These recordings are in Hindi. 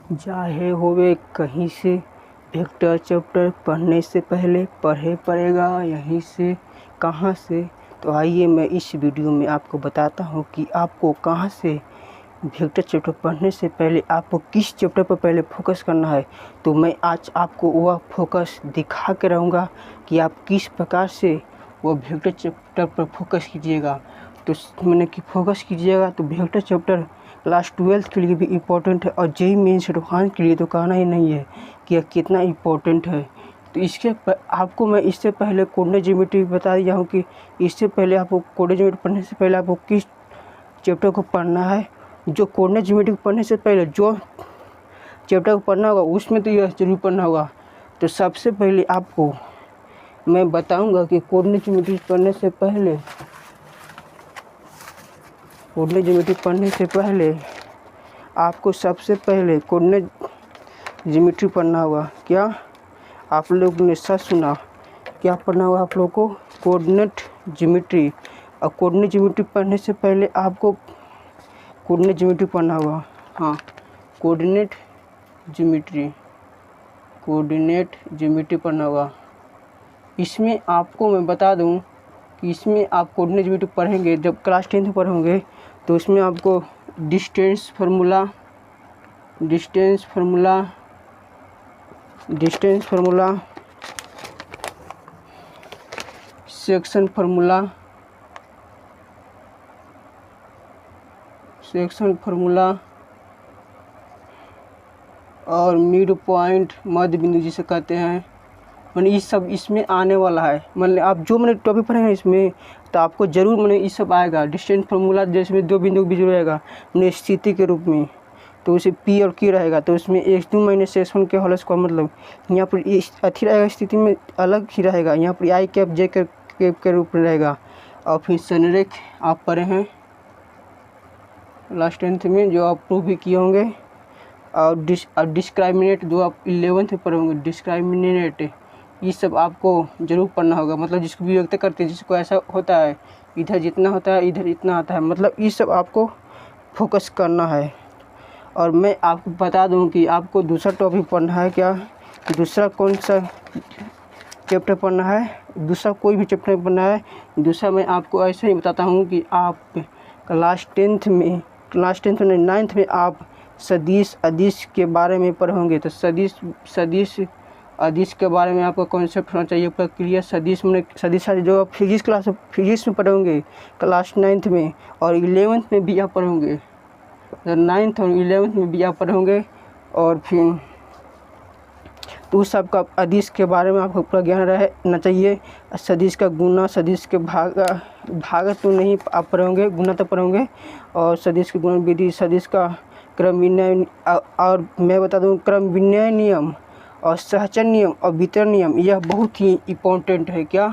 चाहे होवे कहीं से, वेक्टर चैप्टर पढ़ने से पहले पढ़े पड़ेगा यहीं से कहाँ से। तो आइए मैं इस वीडियो में आपको बताता हूँ कि आपको कहाँ से वेक्टर चैप्टर पढ़ने से पहले आपको किस चैप्टर पर पहले फोकस करना है। तो मैं आज आपको वह फोकस दिखा के रहूँगा कि आप किस प्रकार से वह वेक्टर चैप्टर पर फोकस कीजिएगा। तो मैंने कि फोकस कीजिएगा तो वेक्टर चैप्टर क्लास 12 के लिए भी इम्पोर्टेंट है और जेईई मेंस एडवांस के लिए तो कहना ही नहीं है कि यह कितना इम्पोर्टेंट है। तो आपको मैं इससे पहले कोऑर्डिनेट ज्योमेट्री बता दिया हूँ कि इससे पहले आपको कोऑर्डिनेट ज्योमेट्री पढ़ने से पहले आपको किस चैप्टर को पढ़ना है। जो कोऑर्डिनेट ज्योमेट्री पढ़ने से पहले जो चैप्टर को पढ़ना होगा उसमें तो यह जरूर पढ़ना होगा। तो सबसे पहले आपको मैं बताऊंगा कि कोऑर्डिनेट ज्योमेट्री पढ़ने से पहले आपको सबसे पहले कोऑर्डिनेट ज्योमेट्री पढ़ना होगा। क्या आप लोग ने सच सुना? क्या पढ़ना होगा आप लोगों को? Coordinate geometry. और कोऑर्डिनेट ज्योमेट्री पढ़ने से पहले आपको कोऑर्डिनेट ज्योमेट्री पढ़ना होगा। हाँ, कोऑर्डिनेट ज्योमेट्री पढ़ना होगा। इसमें आपको मैं बता दूं कि इसमें आप कोऑर्डिनेट ज्योमेट्री पढ़ेंगे जब क्लास 10 में पढ़ोगे तो इसमें आपको डिस्टेंस फार्मूला, सेक्शन फार्मूला और मिड पॉइंट, मध्य बिंदु जिसे कहते हैं, मैंने ये सब इसमें आने वाला है। मतलब आप जो मैंने टॉपिक पढ़ेंगे इसमें तो आपको ज़रूर मैंने ये सब आएगा। डिस्टेंस फार्मूला जिसमें दो बिंदु के बीच रहेगा मैंने स्थिति के रूप में, तो उसे पी और क्यू रहेगा। तो इसमें x2 माइनस x1 के होल स्क्वायर, मतलब यहाँ पर ये अथी रहेगा, स्थिति में अलग ही रहेगा। यहाँ पर आई कैप जे कैप के रूप में रहेगा। और फिर संरेख आप पढ़े हैं क्लास 10 में, जो आप प्रूव भी किए होंगे। और डिस्क्राइमिनेट जो आप 11th में पढ़े होंगे, डिस्क्राइमिनेट, ये सब आपको ज़रूर पढ़ना होगा। मतलब जिसको भी व्यक्त करते हैं, जिसको ऐसा होता है इधर जितना होता है इधर इतना आता है, मतलब ये सब आपको फोकस करना है। और मैं आपको बता दूं कि आपको दूसरा टॉपिक पढ़ना है। क्या दूसरा कौन सा चैप्टर पढ़ना है? दूसरा कोई भी चैप्टर पढ़ना है। दूसरा मैं आपको ऐसे ही बताता हूं कि आप क्लास 9th में 9th में आप सदिश अदिश के बारे में पढ़ोगे। तो सदिश अदिश के बारे में आपका कॉन्सेप्ट होना चाहिए, प्रक्रिया सदिश में सदिश जो आप फिजिक्स में पढ़ोगे क्लास 9th में, और 11th में भी आप पढ़ोगे। तो 9th और 11th में भी आप पढ़ोगे। और फिर तो उस सब का अदिश के बारे में आपको पूरा ज्ञान रहना चाहिए। सदिश का गुना, सदिश के भाग तो नहीं आप पढ़ोगे, गुना तो पढ़ोगे। और सदिश के गुण विधि, सदिश का क्रम विन्याय, और मैं बता दूं क्रम विन्याय नियम और सहचर नियम और वितरण नियम, यह बहुत ही इम्पोर्टेंट है। क्या?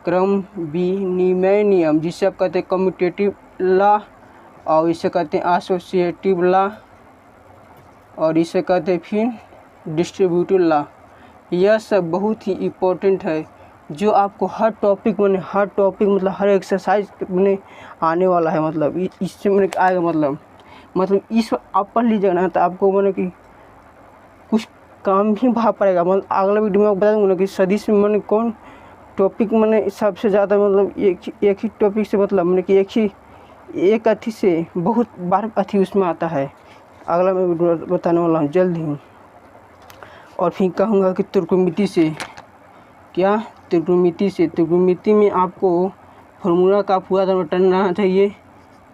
क्रम विनिमय नियम, जिसे आप कहते हैं कम्यूटेटिव लॉ, और इसे कहते हैं एसोसिएटिव लॉ, और इसे कहते हैं फिर डिस्ट्रीब्यूटिव लॉ। यह सब बहुत ही इम्पोर्टेंट है, जो आपको हर टॉपिक मतलब हर एक्सरसाइज में आने वाला है। मतलब इससे मैंने आएगा, मतलब इस आप पढ़ लीजिएगा ना तो आपको मैंने कि कुछ काम भी भाग पड़ेगा। मतलब अगला वीडियो में आपको बता दूँगा कि सदिश में मैंने कौन टॉपिक मैंने सबसे ज़्यादा, मतलब एक ही टॉपिक से, मतलब मैंने कि एक अथी से बहुत बार अथी उसमें आता है। अगला मैं वीडियो बताने वाला हूँ जल्द ही। और फिर कहूँगा कि त्रिकोणमिति से, क्या त्रिकोणमिति में आपको फार्मूला का पूरा रहना चाहिए।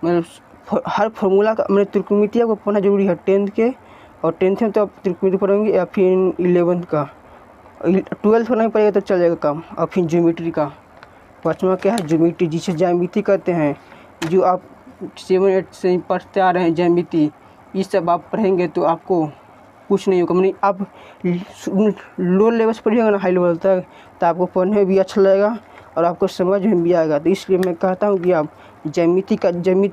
मतलब हर फार्मूला का मैंने त्रिकोणमिति आपको पढ़ना जरूरी है 10th के, और 10th में तो आप त्रिकोणमिति पढ़ेंगे, या फिर 11th का। 12th नहीं पड़ेगा तो चल जाएगा काम। और फिर ज्योमेट्री का 5वां क्या है? ज्योमेट्री, जिसे ज्यामिति कहते हैं, जो आप 7-8 से ही पढ़ते आ रहे हैं ज्यामिति। ये सब आप पढ़ेंगे तो आपको कुछ नहीं होगा। मैंने आप लो लेवल से पढ़िएगा ना हाई लेवल तक, तो आपको पढ़ने में भी अच्छा लगेगा और आपको समझ में भी आएगा। तो इसलिए मैं कहता हूँ कि आप ज्यामिति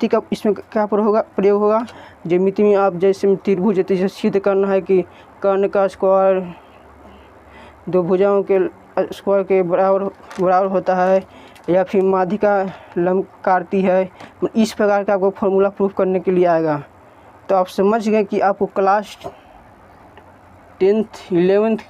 का इसमें क्या प्रयोग होगा। ज्यामिति में आप जैसे त्रिभुज, जैसे सिद्ध करना है कि कर्ण का स्क्वायर दो भुजाओं के स्क्वायर के बराबर होता है, या फिर माध्यिका लंब काटती है। इस प्रकार का आपको फॉर्मूला प्रूफ करने के लिए आएगा। तो आप समझ गए कि आपको क्लास 10th 11th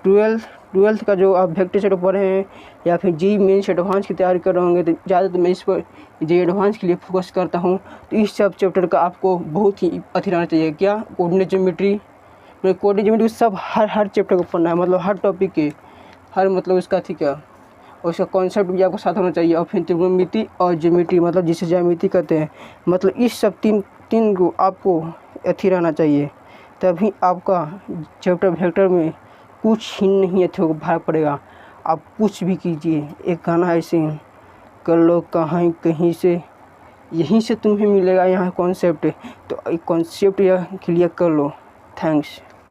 12th का जो आप वेक्टर सेट पढ़े हैं या फिर जी मेंस एडवांस की तैयारी कर रहे होंगे तो ज़्यादातर मैं इस पर जी एडवांस के लिए फोकस करता हूँ। तो इस सब चैप्टर का आपको बहुत ही अथी रहना चाहिए, क्या कोऑर्डिनेट ज्योमेट्री, सब हर चैप्टर को पढ़ना है, मतलब हर टॉपिक के हर मतलब उसका थी क्या और उसका कॉन्सेप्ट भी आपको साथ होना चाहिए। और फिर त्रिकोणमिति और ज्योमेट्री मतलब जिसे ज्यामिति कहते हैं, मतलब इस सब तीन को आपको अथी रहना चाहिए, तभी आपका चैप्टर वेक्टर में कुछ ही नहीं अथी होगा भाग पड़ेगा। आप कुछ भी कीजिए, एक गाना ऐसे कर लो कहीं कहीं से, यहीं से तुम्हें मिलेगा यहाँ कॉन्सेप्ट, तो एक कॉन्सेप्ट यह क्लियर कर लो। थैंक्स।